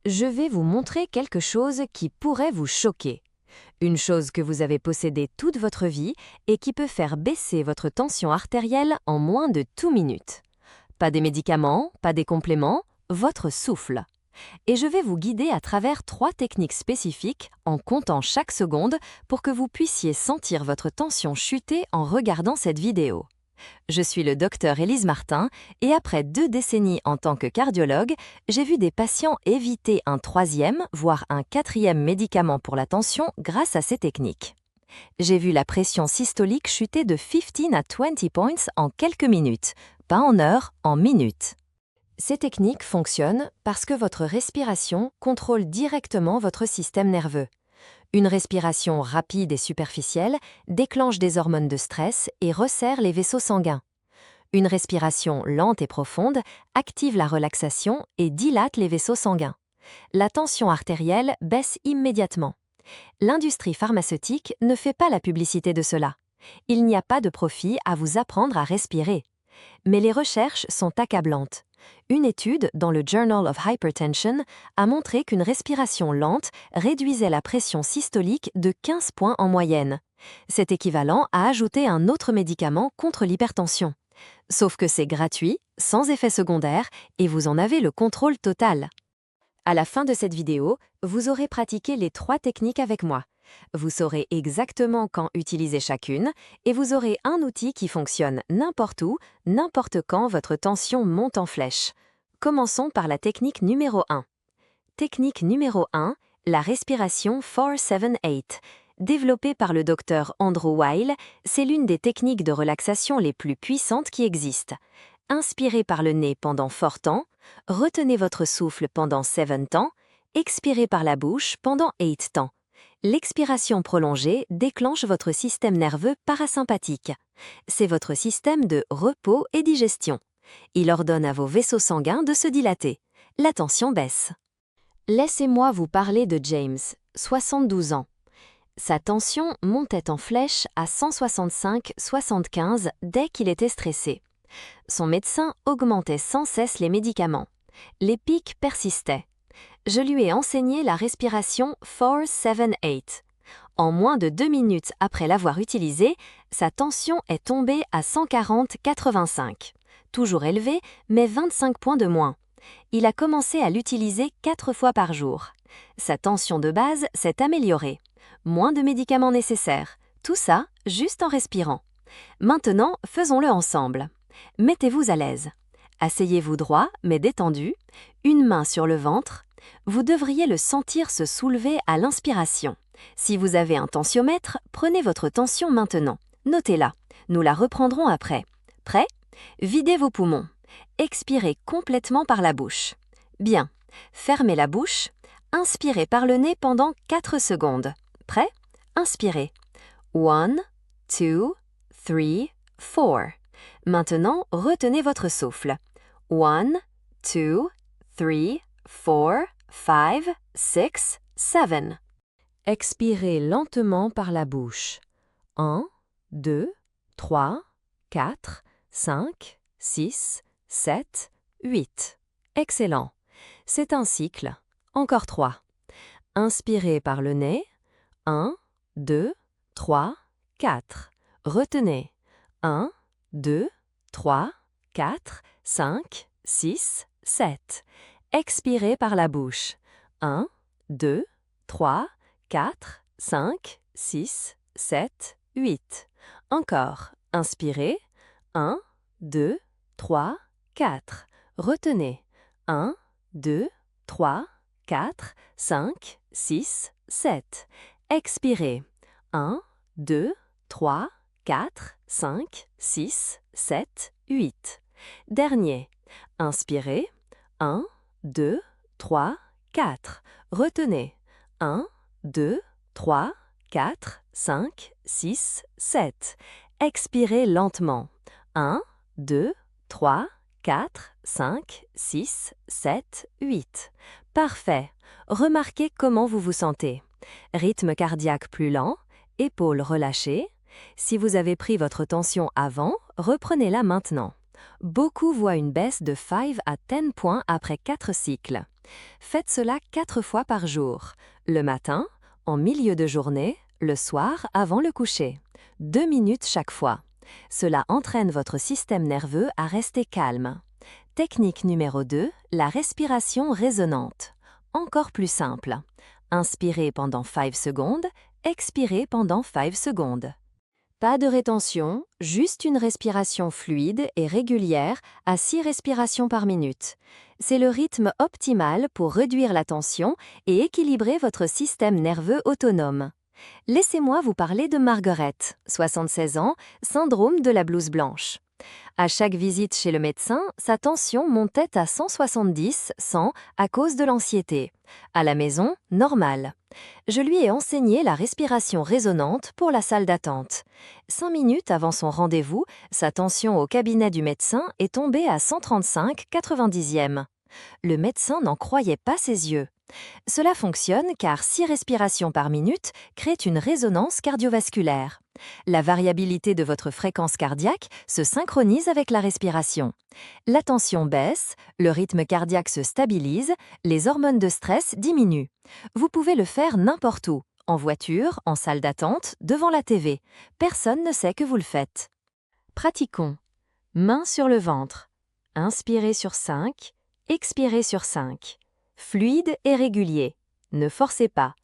Je vais vous montrer quelque chose qui pourrait vous choquer. Une chose que vous avez possédée toute votre vie et qui peut faire baisser votre tension artérielle en moins de 2 minutes. Pas des médicaments, pas des compléments, votre souffle. Et je vais vous guider à travers 3 techniques spécifiques en comptant chaque seconde pour que vous puissiez sentir votre tension chuter en regardant cette vidéo. Je suis le docteur Élise Martin et après 2 décennies en tant que cardiologue, j'ai vu des patients éviter un 3e, voire un 4e médicament pour la tension grâce à ces techniques. J'ai vu la pression systolique chuter de 15 à 20 points en quelques minutes, pas en heures, en minutes. Ces techniques fonctionnent parce que votre respiration contrôle directement votre système nerveux. Une respiration rapide et superficielle déclenche des hormones de stress et resserre les vaisseaux sanguins. Une respiration lente et profonde active la relaxation et dilate les vaisseaux sanguins. La tension artérielle baisse immédiatement. L'industrie pharmaceutique ne fait pas la publicité de cela. Il n'y a pas de profit à vous apprendre à respirer. Mais les recherches sont accablantes. Une étude dans le Journal of Hypertension a montré qu'une respiration lente réduisait la pression systolique de 15 points en moyenne. C'est équivalent à ajouter un autre médicament contre l'hypertension. Sauf que c'est gratuit, sans effet secondaire, et vous en avez le contrôle total. À la fin de cette vidéo, vous aurez pratiqué les 3 techniques avec moi. Vous saurez exactement quand utiliser chacune et vous aurez un outil qui fonctionne n'importe où, n'importe quand votre tension monte en flèche. Commençons par la technique numéro 1. Technique numéro 1, la respiration 4-7-8. Développée par le docteur Andrew Weil, c'est l'une des techniques de relaxation les plus puissantes qui existent. Inspirez par le nez pendant 4 temps, retenez votre souffle pendant 7 temps, expirez par la bouche pendant 8 temps. L'expiration prolongée déclenche votre système nerveux parasympathique. C'est votre système de repos et digestion. Il ordonne à vos vaisseaux sanguins de se dilater. La tension baisse. Laissez-moi vous parler de James, 72 ans. Sa tension montait en flèche à 165-75 dès qu'il était stressé. Son médecin augmentait sans cesse les médicaments. Les pics persistaient. Je lui ai enseigné la respiration 4-7-8. En moins de 2 minutes après l'avoir utilisée, sa tension est tombée à 140-85. Toujours élevée, mais 25 points de moins. Il a commencé à l'utiliser 4 fois par jour. Sa tension de base s'est améliorée. Moins de médicaments nécessaires. Tout ça, juste en respirant. Maintenant, faisons-le ensemble. Mettez-vous à l'aise. Asseyez-vous droit, mais détendu, une main sur le ventre. Vous devriez le sentir se soulever à l'inspiration. Si vous avez un tensiomètre, prenez votre tension maintenant. Notez-la. Nous la reprendrons après. Prêt? Videz vos poumons. Expirez complètement par la bouche. Bien. Fermez la bouche. Inspirez par le nez pendant 4 secondes. Prêt? Inspirez. 1, 2, 3, 4. Maintenant, retenez votre souffle. 1, 2, 3, 4, 5, 6, 7. Expirez lentement par la bouche. 1, 2, 3, 4, 5, 6, 7, 8. Excellent. C'est un cycle. Encore 3. Inspirez par le nez. 1, 2, 3, 4. Retenez. 1, 2, 3, 4, 5, 6, 7. Expirez par la bouche. 1, 2, 3, 4, 5, 6, 7, 8. Encore. Inspirez. 1, 2, 3, 4. Retenez. 1, 2, 3, 4, 5, 6, 7. Expirez. 1, 2, 3, 4, 5, 6, 7, 8. Dernier. Inspirez. 1, 2, 3, 4. Retenez. 1, 2, 3, 4, 5, 6, 7. Expirez lentement. 1, 2, 3, 4, 5, 6, 7, 8. Parfait. Remarquez comment vous vous sentez. Rythme cardiaque plus lent, épaules relâchées. Si vous avez pris votre tension avant, reprenez-la maintenant. Beaucoup voient une baisse de 5 à 10 points après 4 cycles. Faites cela 4 fois par jour. Le matin, en milieu de journée, le soir avant le coucher. 2 minutes chaque fois. Cela entraîne votre système nerveux à rester calme. Technique numéro 2, la respiration résonante. Encore plus simple. Inspirez pendant 5 secondes, expirez pendant 5 secondes. Pas de rétention, juste une respiration fluide et régulière à 6 respirations par minute. C'est le rythme optimal pour réduire la tension et équilibrer votre système nerveux autonome. Laissez-moi vous parler de Margaret, 76 ans, syndrome de la blouse blanche. À chaque visite chez le médecin, sa tension montait à 170/100 à cause de l'anxiété. À la maison, normal. Je lui ai enseigné la respiration résonante pour la salle d'attente. 5 minutes avant son rendez-vous, sa tension au cabinet du médecin est tombée à 135/90e. Le médecin n'en croyait pas ses yeux. Cela fonctionne car 6 respirations par minute créent une résonance cardiovasculaire. La variabilité de votre fréquence cardiaque se synchronise avec la respiration. La tension baisse, le rythme cardiaque se stabilise, les hormones de stress diminuent. Vous pouvez le faire n'importe où, en voiture, en salle d'attente, devant la TV. Personne ne sait que vous le faites. Pratiquons. Main sur le ventre. Inspirez sur 5, expirez sur 5. Fluide et régulier. Ne forcez pas.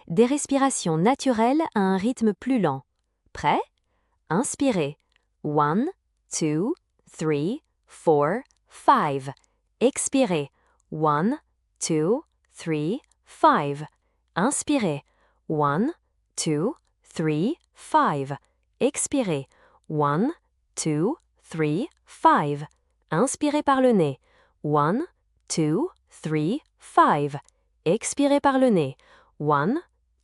Des respirations naturelles à un rythme plus lent. Prêt? Inspirez. 1, 2, 3, 4, 5. Expirez. 1, 2, 3, 5. Inspirez. 1, 2, 3, 5. Expirez. 1, 2, 3, 5. Inspirez par le nez. 1, 2, 3, 5. Expirez par le nez. 1,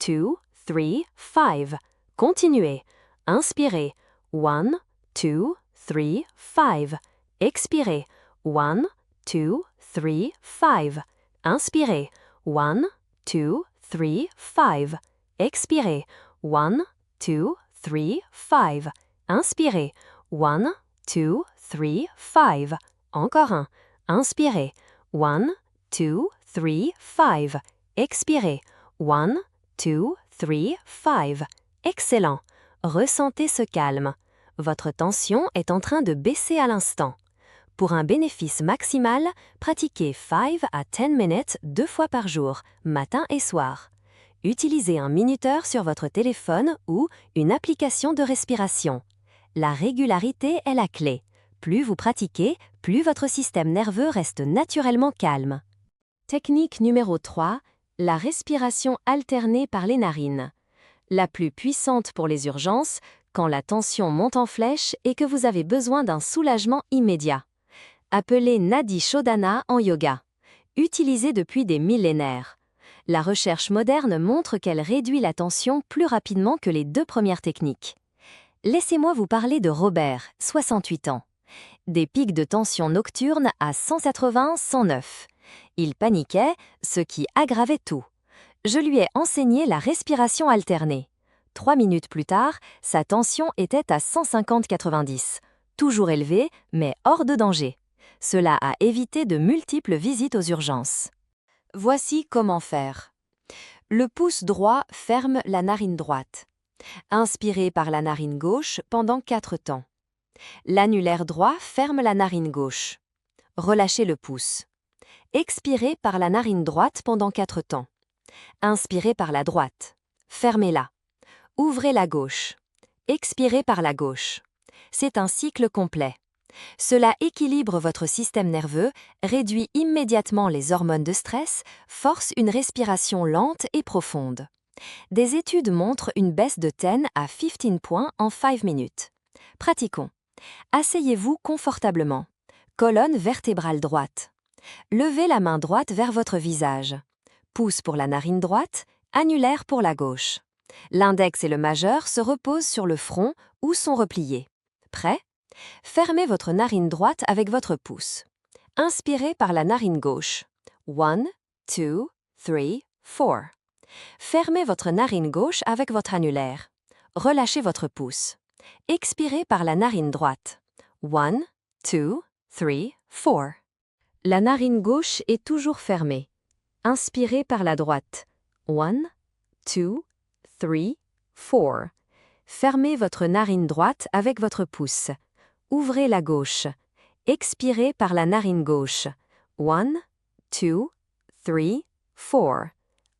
2, 3, 5. Continuez. Inspirez. 1, 2, 3, 5. Expirez. 1, 2, 3, 5. Inspirez. 1, 2, 3, 5. Expirez. 1, 2, 3, 5. Inspirez. 1, 2, 3, 5. Encore un. Inspirez. 1, 2, 3, 5. Expirez. 1, 2, 3, 5. Excellent. Ressentez ce calme. Votre tension est en train de baisser à l'instant. Pour un bénéfice maximal, pratiquez 5 à 10 minutes 2 fois par jour, matin et soir. Utilisez un minuteur sur votre téléphone ou une application de respiration. La régularité est la clé. Plus vous pratiquez, plus votre système nerveux reste naturellement calme. Technique numéro 3, la respiration alternée par les narines. La plus puissante pour les urgences, quand la tension monte en flèche et que vous avez besoin d'un soulagement immédiat. Appelée Nadi Shodhana en yoga. Utilisée depuis des millénaires. La recherche moderne montre qu'elle réduit la tension plus rapidement que les 2 premières techniques. Laissez-moi vous parler de Robert, 68 ans. Des pics de tension nocturne à 180/109. Il paniquait, ce qui aggravait tout. Je lui ai enseigné la respiration alternée. 3 minutes plus tard, sa tension était à 150/90. Toujours élevée, mais hors de danger. Cela a évité de multiples visites aux urgences. Voici comment faire. Le pouce droit ferme la narine droite. Inspirez par la narine gauche pendant 4 temps. L'annulaire droit ferme la narine gauche. Relâchez le pouce. Expirez par la narine droite pendant 4 temps. Inspirez par la droite. Fermez-la. Ouvrez la gauche. Expirez par la gauche. C'est un cycle complet. Cela équilibre votre système nerveux, réduit immédiatement les hormones de stress, force une respiration lente et profonde. Des études montrent une baisse de 10 à 15 points en 5 minutes. Pratiquons. Asseyez-vous confortablement. Colonne vertébrale droite. Levez la main droite vers votre visage. Pouce pour la narine droite, annulaire pour la gauche. L'index et le majeur se reposent sur le front ou sont repliés. Prêt? Fermez votre narine droite avec votre pouce. Inspirez par la narine gauche. 1, 2, 3, 4. Fermez votre narine gauche avec votre annulaire. Relâchez votre pouce. Expirez par la narine droite. 1, 2, 3, 4. La narine gauche est toujours fermée. Inspirez par la droite. 1, 2, 3, 4. Fermez votre narine droite avec votre pouce. Ouvrez la gauche. Expirez par la narine gauche. 1, 2, 3, 4.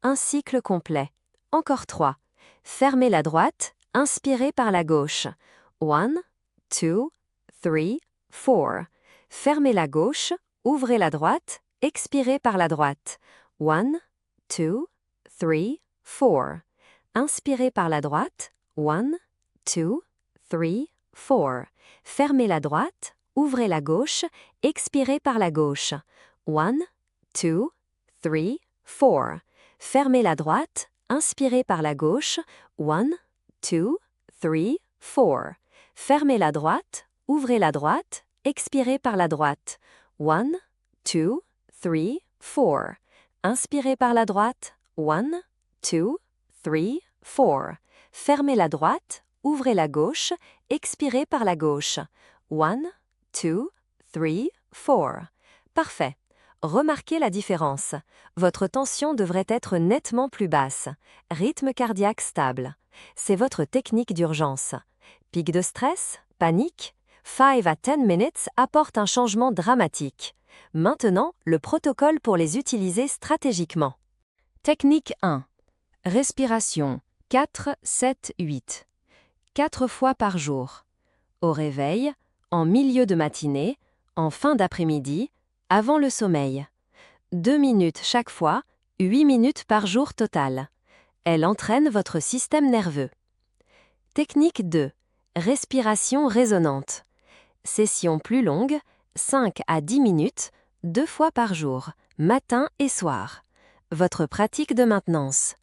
Un cycle complet. Encore 3. Fermez la droite. Inspirez par la gauche. 1, 2, 3, 4. Fermez la gauche. Ouvrez la droite. Expirez par la droite. 1, 2, 3, 4. Inspirez par la droite. 1, 2, 3, 4. Fermez la droite. Ouvrez la gauche. Expirez par la gauche. 1, 2, 3, 4. Fermez la droite. Inspirez par la gauche. 1, 2, 3, 4. Fermez la droite. Ouvrez la droite. Expirez par la droite. 1, 2, 3, 4. Inspirez par la droite. 1, 2, 3, 4. Fermez la droite. Ouvrez la gauche. Expirez par la gauche. 1, 2, 3, 4. Parfait. Remarquez la différence. Votre tension devrait être nettement plus basse. Rythme cardiaque stable. C'est votre technique d'urgence. Pic de stress? Panique? 5 à 10 minutes apporte un changement dramatique. Maintenant, le protocole pour les utiliser stratégiquement. Technique 1. Respiration 4, 7, 8. 4 fois par jour. Au réveil, en milieu de matinée, en fin d'après-midi, avant le sommeil. 2 minutes chaque fois, 8 minutes par jour total. Elle entraîne votre système nerveux. Technique 2. Respiration résonante. Session plus longue, 5 à 10 minutes, 2 fois par jour, matin et soir. Votre pratique de maintenance.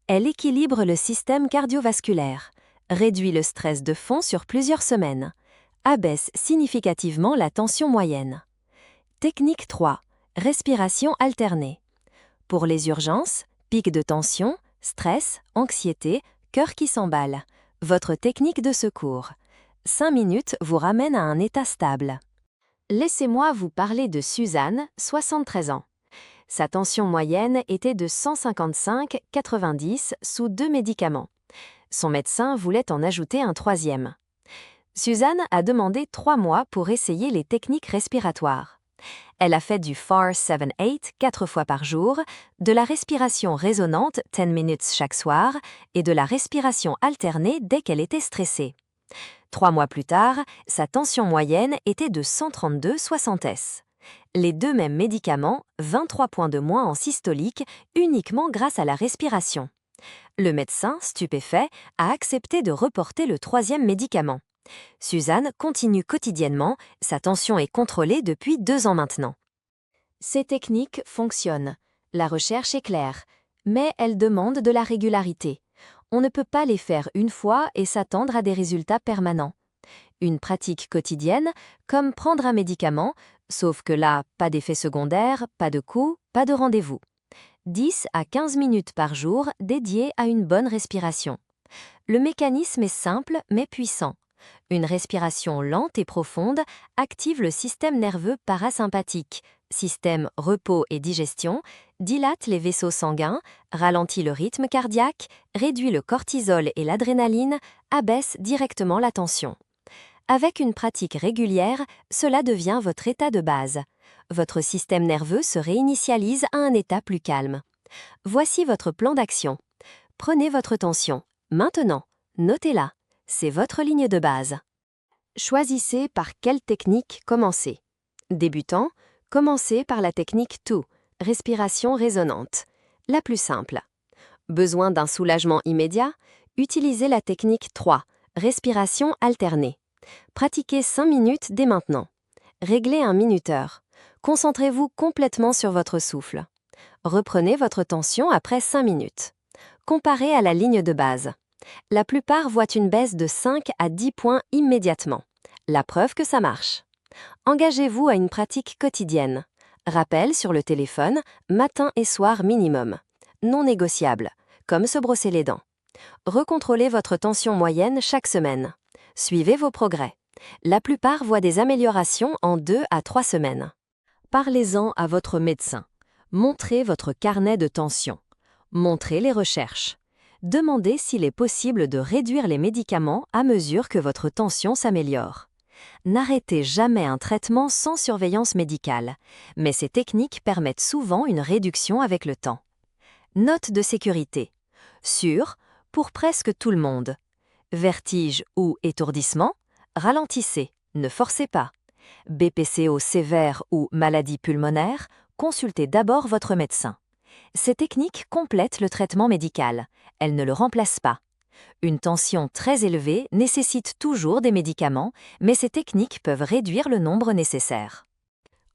Elle équilibre le système cardiovasculaire, réduit le stress de fond sur plusieurs semaines, abaisse significativement la tension moyenne. Technique 3. Respiration alternée. Pour les urgences, pic de tension, stress, anxiété, cœur qui s'emballe. Votre technique de secours. 5 minutes vous ramène à un état stable. Laissez-moi vous parler de Suzanne, 73 ans. Sa tension moyenne était de 155/90 sous 2 médicaments. Son médecin voulait en ajouter un troisième. Suzanne a demandé 3 mois pour essayer les techniques respiratoires. Elle a fait du FAR 7-8 4 fois par jour, de la respiration résonante 10 minutes chaque soir et de la respiration alternée dès qu'elle était stressée. 3 mois plus tard, sa tension moyenne était de 132/60. Les deux mêmes médicaments, 23 points de moins en systolique, uniquement grâce à la respiration. Le médecin, stupéfait, a accepté de reporter le troisième médicament. Suzanne continue quotidiennement, sa tension est contrôlée depuis 2 ans maintenant. Ces techniques fonctionnent. La recherche est claire, mais elles demandent de la régularité. On ne peut pas les faire une fois et s'attendre à des résultats permanents. Une pratique quotidienne, comme prendre un médicament, sauf que là, pas d'effet secondaire, pas de coût, pas de rendez-vous. 10 à 15 minutes par jour dédiées à une bonne respiration. Le mécanisme est simple mais puissant. Une respiration lente et profonde active le système nerveux parasympathique, système repos et digestion, dilate les vaisseaux sanguins, ralentit le rythme cardiaque, réduit le cortisol et l'adrénaline, abaisse directement la tension. Avec une pratique régulière, cela devient votre état de base. Votre système nerveux se réinitialise à un état plus calme. Voici votre plan d'action. Prenez votre tension. Maintenant, notez-la. C'est votre ligne de base. Choisissez par quelle technique commencer. Débutant, commencez par la technique 2, respiration résonante, la plus simple. Besoin d'un soulagement immédiat? Utilisez la technique 3, respiration alternée. Pratiquez 5 minutes dès maintenant. Réglez un minuteur. Concentrez-vous complètement sur votre souffle. Reprenez votre tension après 5 minutes. Comparez à la ligne de base. La plupart voient une baisse de 5 à 10 points immédiatement. La preuve que ça marche. Engagez-vous à une pratique quotidienne. Rappel sur le téléphone, matin et soir minimum. Non négociable, comme se brosser les dents. Recontrôlez votre tension moyenne chaque semaine. Suivez vos progrès. La plupart voient des améliorations en 2 à 3 semaines. Parlez-en à votre médecin. Montrez votre carnet de tension. Montrez les recherches. Demandez s'il est possible de réduire les médicaments à mesure que votre tension s'améliore. N'arrêtez jamais un traitement sans surveillance médicale, mais ces techniques permettent souvent une réduction avec le temps. Note de sécurité. Sûr, pour presque tout le monde. Vertige ou étourdissement, ralentissez, ne forcez pas. BPCO sévère ou maladie pulmonaire, consultez d'abord votre médecin. Ces techniques complètent le traitement médical, elles ne le remplacent pas. Une tension très élevée nécessite toujours des médicaments, mais ces techniques peuvent réduire le nombre nécessaire.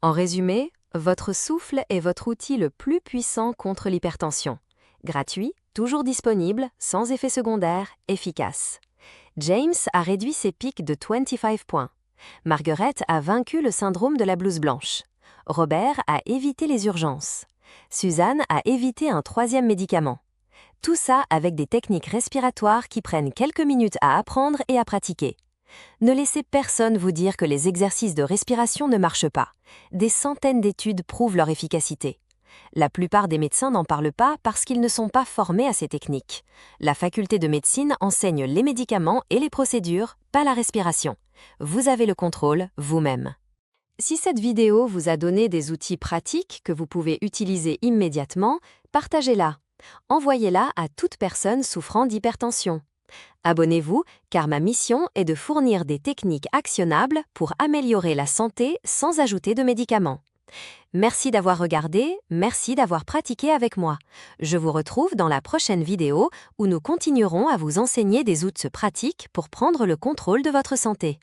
En résumé, votre souffle est votre outil le plus puissant contre l'hypertension. Gratuit, toujours disponible, sans effet secondaire, efficace. James a réduit ses pics de 25 points. Margaret a vaincu le syndrome de la blouse blanche. Robert a évité les urgences. Suzanne a évité un 3e médicament. Tout ça avec des techniques respiratoires qui prennent quelques minutes à apprendre et à pratiquer. Ne laissez personne vous dire que les exercices de respiration ne marchent pas. Des centaines d'études prouvent leur efficacité. La plupart des médecins n'en parlent pas parce qu'ils ne sont pas formés à ces techniques. La faculté de médecine enseigne les médicaments et les procédures, pas la respiration. Vous avez le contrôle vous-même. Si cette vidéo vous a donné des outils pratiques que vous pouvez utiliser immédiatement, partagez-la. Envoyez-la à toute personne souffrant d'hypertension. Abonnez-vous, car ma mission est de fournir des techniques actionnables pour améliorer la santé sans ajouter de médicaments. Merci d'avoir regardé, merci d'avoir pratiqué avec moi. Je vous retrouve dans la prochaine vidéo où nous continuerons à vous enseigner des outils pratiques pour prendre le contrôle de votre santé.